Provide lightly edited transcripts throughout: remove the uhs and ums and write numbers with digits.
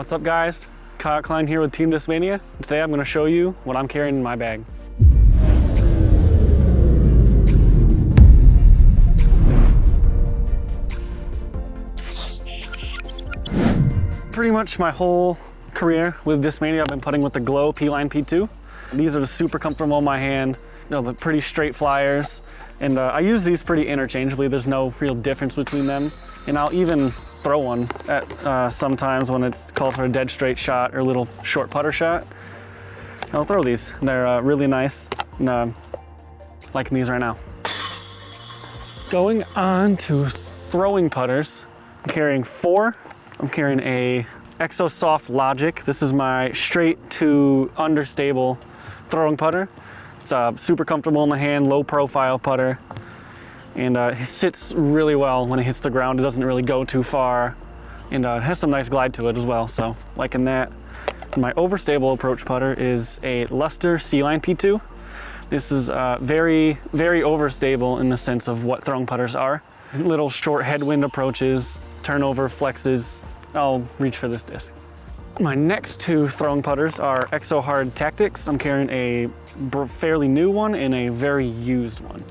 What's up guys? Klein here with Team Discmania. Today I'm going to show you what I'm carrying in my bag. Pretty much my whole career with Discmania I've been putting with the Glow P-Line P2. These are super comfortable in my hand. They're pretty straight flyers. And I use these pretty interchangeably. There's no real difference between them. And I'll even throw one at sometimes when it's called for a dead straight shot or a little short putter shot. I'll throw these. They're really nice. And, liking these right now. Going on to throwing putters, I'm carrying 4. I'm carrying a Exo Soft Logic. This is my straight to understable throwing putter. It's super comfortable in the hand, low profile putter. And it sits really well when it hits the ground. It doesn't really go too far. And it has some nice glide to it as well, so liking that. My overstable approach putter is a Luster C-Line P2. This is very, very overstable in the sense of what throwing putters are. Little short headwind approaches, turnover, flexes. I'll reach for this disc. My next 2 throwing putters are Exo Hard Tactics. I'm carrying a fairly new one and a very used one.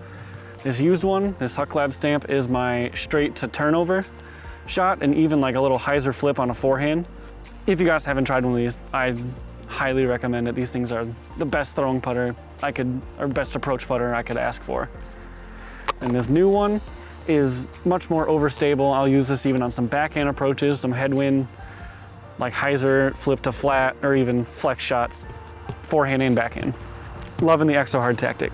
This used one, this Huck Lab stamp, is my straight to turnover shot and even like a little hyzer flip on a forehand. If you guys haven't tried one of these, I highly recommend it. These things are the best throwing putter or best approach putter I could ask for. And this new one is much more overstable. I'll use this even on some backhand approaches, some headwind, like hyzer, flip to flat, or even flex shots, forehand and backhand. Loving the Exo Hard Tactic.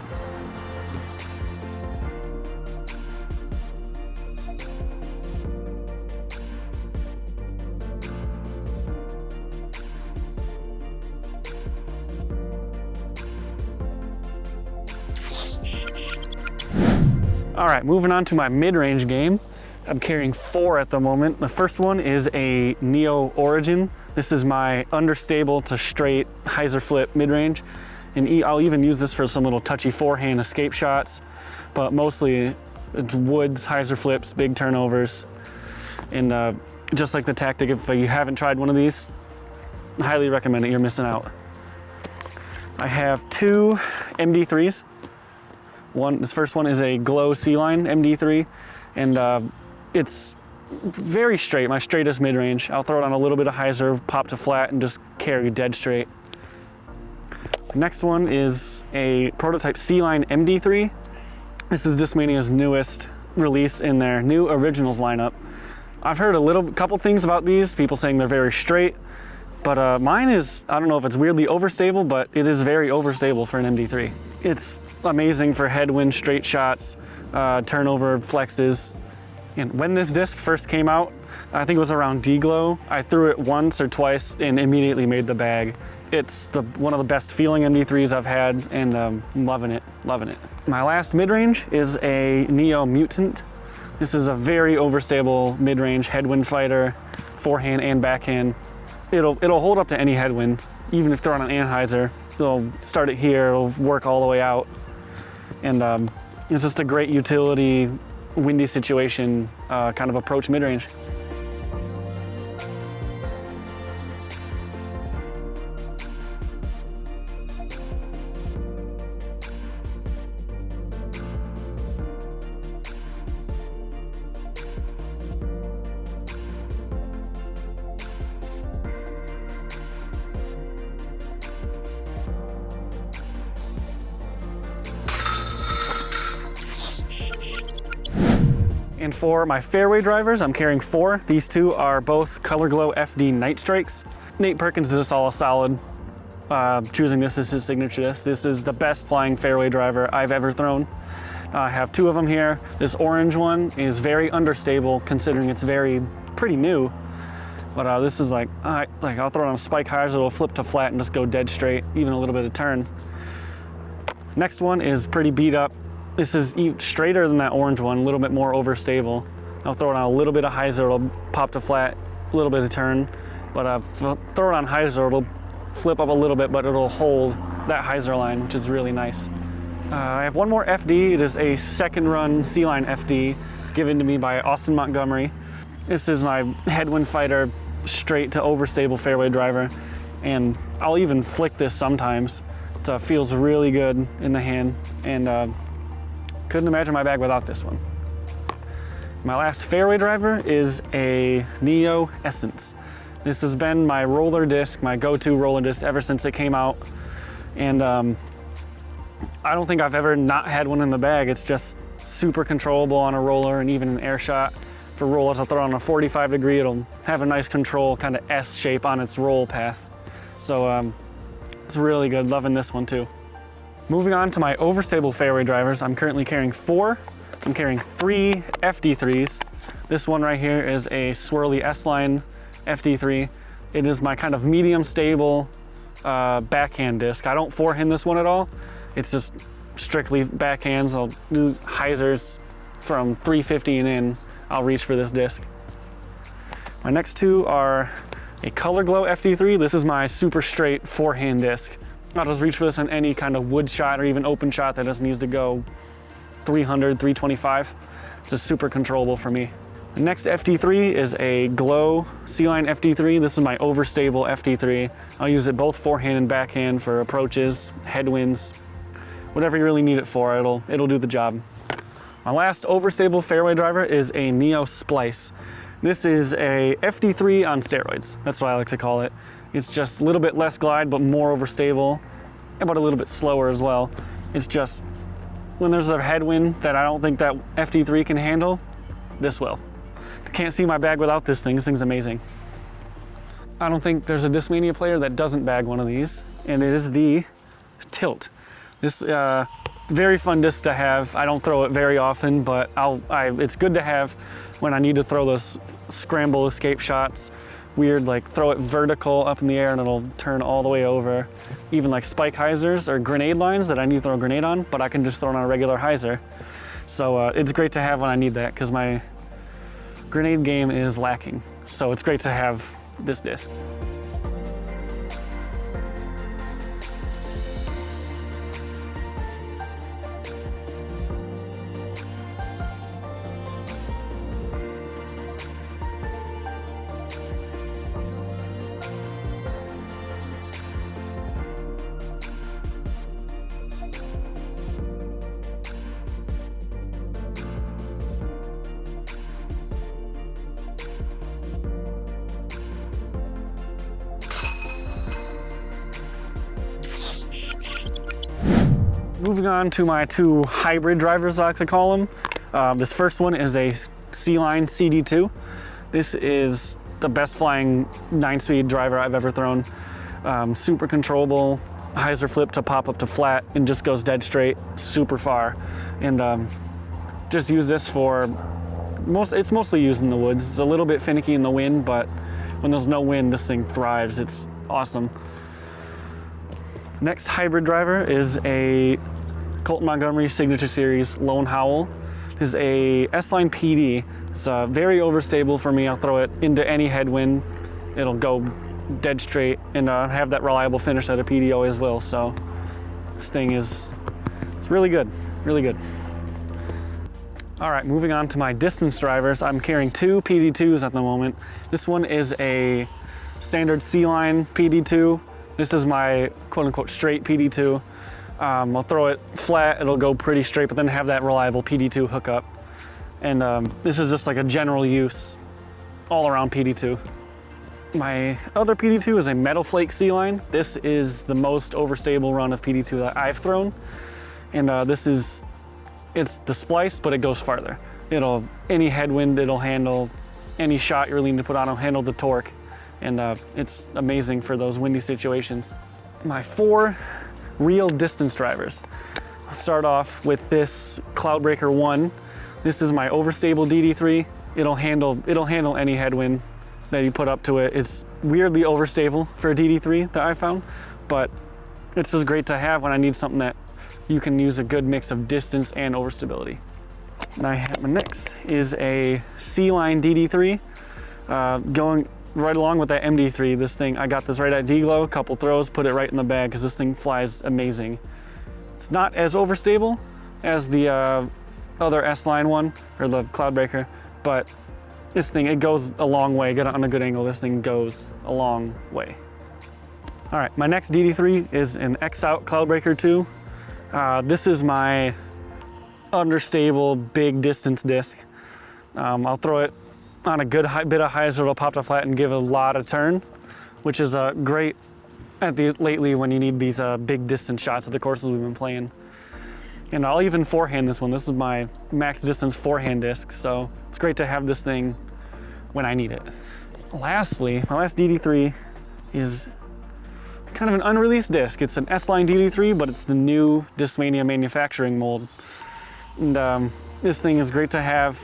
All right, moving on to my mid-range game. I'm carrying 4 at the moment. The first one is a Neo Origin. This is my understable to straight hyzer flip mid-range. And I'll even use this for some little touchy forehand escape shots, but mostly it's woods, hyzer flips, big turnovers. And just like the Tactic, if you haven't tried one of these, I highly recommend it, you're missing out. I have 2 MD3s. This first one is a Glow C-Line MD3, and it's very straight, my straightest mid-range. I'll throw it on a little bit of hyzer, pop to flat, and just carry dead straight. The next one is a prototype C-Line MD3. This is Discmania's newest release in their new originals lineup. I've heard a couple things about these, people saying they're very straight, but mine is, I don't know if it's weirdly overstable, but it is very overstable for an MD3. It's amazing for headwind, straight shots, turnover, flexes. And when this disc first came out, I think it was around D-Glow, I threw it once or twice and immediately made the bag. It's one of the best feeling MD3s I've had, and loving it, loving it. My last mid-range is a Neo Mutant. This is a very overstable mid-range headwind fighter, forehand and backhand. It'll hold up to any headwind, even if thrown on an anhyzer. It'll start it here, it'll work all the way out. And it's just a great utility, windy situation kind of approach mid-range. And for my fairway drivers, I'm carrying 4. These 2 are both Color Glow FD Night Strikes. Nate Perkins did us all a solid choosing this as his signature disc. This is the best flying fairway driver I've ever thrown. I have 2 of them here. This orange one is very understable considering it's pretty new. But this is like I'll throw it on a spike hyzer, it'll flip to flat and just go dead straight, even a little bit of turn. Next one is pretty beat up. This is even straighter than that orange one, a little bit more overstable. I'll throw it on a little bit of hyzer, it'll pop to flat, a little bit of turn. But throw it on hyzer, it'll flip up a little bit, but it'll hold that hyzer line, which is really nice. I have one more FD. It is a second run C-Line FD given to me by Austin Montgomery. This is my headwind fighter, straight to overstable fairway driver, and I'll even flick this sometimes. It feels really good in the hand, and couldn't imagine my bag without this one. My last fairway driver is a Neo Essence. This has been my roller disc, my go-to roller disc ever since it came out, and I don't think I've ever not had one in the bag. It's just super controllable on a roller and even an air shot. For rollers, I'll throw it on a 45 degree. It'll have a nice control, kind of S shape on its roll path. So it's really good, loving this one too. Moving on to my overstable fairway drivers, I'm currently carrying 4. I'm carrying 3 FD3s. This one right here is a swirly S-line FD3. It is my kind of medium stable backhand disc. I don't forehand this one at all. It's just strictly backhands. I'll do hyzers from 350 and in. I'll reach for this disc. My next 2 are a Color Glow FD3. This is my super straight forehand disc. I'll just reach for this on any kind of wood shot or even open shot that just needs to go 300, 325. It's just super controllable for me. The next FD3 is a Glow C-Line FD3. This is my overstable FD3. I'll use it both forehand and backhand for approaches, headwinds, whatever you really need it for, it'll do the job. My last overstable fairway driver is a Neo Splice. This is a FD3 on steroids. That's what I like to call it. It's just a little bit less glide, but more overstable, but a little bit slower as well. It's just, when there's a headwind that I don't think that FD3 can handle, this will. Can't see my bag without this thing. This thing's amazing. I don't think there's a Discmania player that doesn't bag one of these, and it is the Tilt. This very fun disc to have. I don't throw it very often, but it's good to have when I need to throw those scramble escape shots. Weird, like throw it vertical up in the air and it'll turn all the way over. Even like spike hyzers or grenade lines that I need to throw a grenade on, but I can just throw it on a regular hyzer. So it's great to have when I need that, because my grenade game is lacking. So it's great to have this disc. Moving on to my 2 hybrid drivers, I like to call them. This first one is a C-Line CD2. This is the best flying 9-speed driver I've ever thrown. Super controllable, hyzer flip to pop up to flat, and just goes dead straight, super far. And just use this for, it's mostly used in the woods. It's a little bit finicky in the wind, but when there's no wind, this thing thrives. It's awesome. Next hybrid driver is a Colt Montgomery Signature Series Lone Howl. This is a S-Line PD. It's very overstable for me. I'll throw it into any headwind. It'll go dead straight and have that reliable finish that a PD always will. So this thing it's really good, really good. All right, moving on to my distance drivers. I'm carrying 2 PD2s at the moment. This one is a standard C-Line PD2. This is my quote-unquote straight PD2. I'll throw it flat, it'll go pretty straight, but then have that reliable PD2 hookup. And this is just like a general use, all-around PD2. My other PD2 is a Metal Flake C-Line. This is the most overstable run of PD2 that I've thrown. And it's the Splice, but it goes farther. Any headwind it'll handle, any shot you're leaning to put on it'll handle the torque. And it's amazing for those windy situations. My 4 real distance drivers. I'll start off with this Cloudbreaker 1. This is my overstable DD3. It'll handle any headwind that you put up to it. It's weirdly overstable for a DD3 that I found, but it's just great to have when I need something that you can use a good mix of distance and overstability. My next is a C-Line DD3, going right along with that MD3. This thing, I got this right at D-Glow, a couple throws, put it right in the bag because this thing flies amazing. It's not as overstable as the other S-Line one, or the Cloudbreaker, but this thing, it goes a long way. Get it on a good angle, this thing goes a long way. All right, my next DD3 is an X-Out Cloudbreaker 2. This is my understable big distance disc. I'll throw it on a good bit of highs where it'll pop to flat and give a lot of turn, which is great lately when you need these big distance shots of the courses we've been playing. And I'll even forehand this one. This is my max distance forehand disc, so it's great to have this thing when I need it. Lastly, my last DD3 is kind of an unreleased disc. It's an S-Line DD3, but it's the new Discmania manufacturing mold. And this thing is great to have.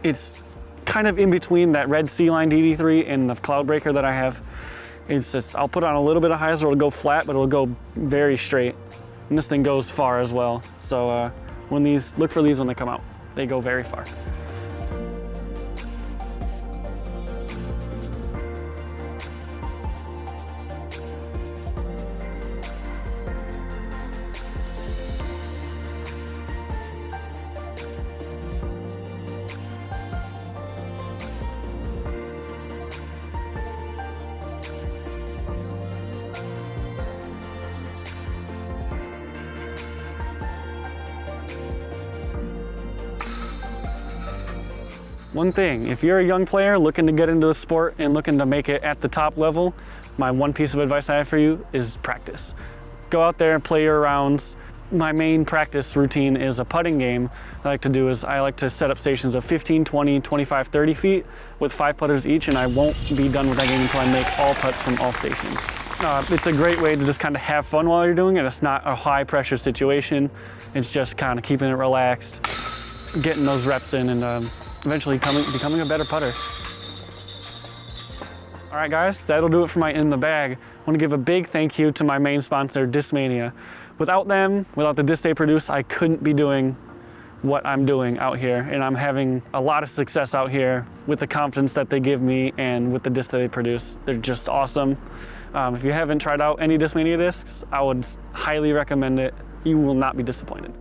It's kind of in between that red C-Line DD3 and the Cloudbreaker that I have. It's just, I'll put on a little bit of highs where it'll go flat, but it'll go very straight. And this thing goes far as well. So look for these when they come out. They go very far. One thing, if you're a young player looking to get into the sport and looking to make it at the top level, my one piece of advice I have for you is practice. Go out there and play your rounds. My main practice routine is a putting game. What I like to do is I like to set up stations of 15, 20, 25, 30 feet with 5 putters each, and I won't be done with that game until I make all putts from all stations. It's a great way to just kind of have fun while you're doing it. It's not a high pressure situation. It's just kind of keeping it relaxed, getting those reps in, and eventually becoming a better putter. All right, guys, that'll do it for my In the Bag. I want to give a big thank you to my main sponsor, Discmania. Without them, without the discs they produce, I couldn't be doing what I'm doing out here, and I'm having a lot of success out here with the confidence that they give me and with the discs that they produce. They're just awesome. If you haven't tried out any Discmania discs, I would highly recommend it. You will not be disappointed.